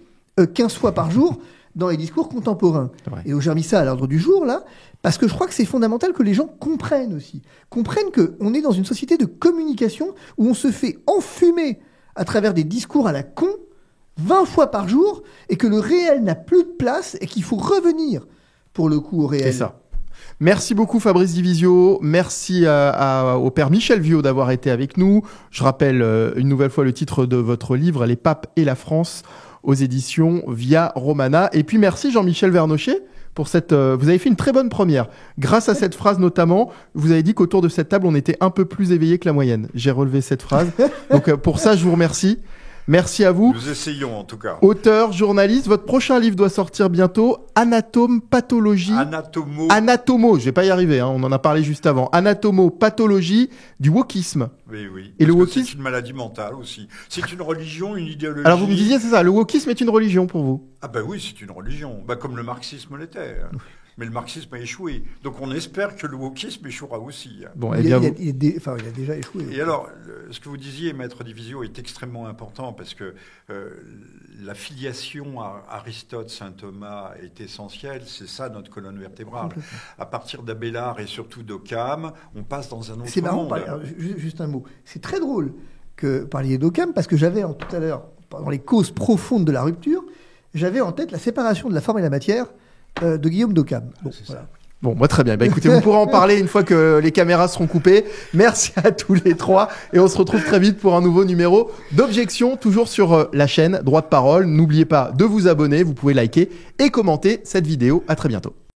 A: 15 fois par jour dans les discours contemporains. Ouais. Et donc j'ai remis ça à l'ordre du jour, là, parce que je crois que c'est fondamental que les gens comprennent aussi. Comprennent qu'on est dans une société de communication où on se fait enfumer à travers des discours à la con 20 fois par jour et que le réel n'a plus de place et qu'il faut revenir, pour le coup, au réel.
B: C'est ça. Merci beaucoup Fabrice Divisio, merci au père Michel Viau d'avoir été avec nous. Je rappelle une nouvelle fois le titre de votre livre, Les papes et la France, aux éditions Via Romana. Et puis merci Jean-Michel Vernochet pour cette... vous avez fait une très bonne première. Grâce à cette phrase notamment, vous avez dit qu'autour de cette table, on était un peu plus éveillés que la moyenne. J'ai relevé cette phrase. Donc pour ça, je vous remercie. Merci à vous.
C: Nous essayons en tout cas.
B: Auteur, journaliste, votre prochain livre doit sortir bientôt. Pathologie. Anatomo, je vais pas y arriver, hein, on en a parlé juste avant. Pathologie du wokisme.
C: Oui.
B: Et le wokisme,
C: c'est une maladie mentale aussi. C'est une religion, une idéologie.
B: Alors vous me disiez, c'est ça, le wokisme est une religion pour vous?
C: Ah ben oui, c'est une religion. Comme le marxisme l'était. Mais le marxisme a échoué. Donc on espère que le wokisme échouera aussi.
A: Bon, il a déjà échoué.
C: Et alors, ce que vous disiez, Maître Divisio, est extrêmement important parce que la filiation à Aristote, saint Thomas est essentielle. C'est ça notre colonne vertébrale. À partir d'Abélard et surtout d'Occam, on passe dans un autre monde.
A: C'est marrant, juste un mot. C'est très drôle que vous parliez d'Occam parce que j'avais tout à l'heure, dans les causes profondes de la rupture, j'avais en tête la séparation de la forme et la matière de Guillaume d'Occam. Bon, voilà.
B: Bon, moi très bien. Écoutez, vous pourrez en parler une fois que les caméras seront coupées. Merci à tous les trois et on se retrouve très vite pour un nouveau numéro d'Objection, toujours sur la chaîne Droit de Parole. N'oubliez pas de vous abonner, vous pouvez liker et commenter cette vidéo. À très bientôt.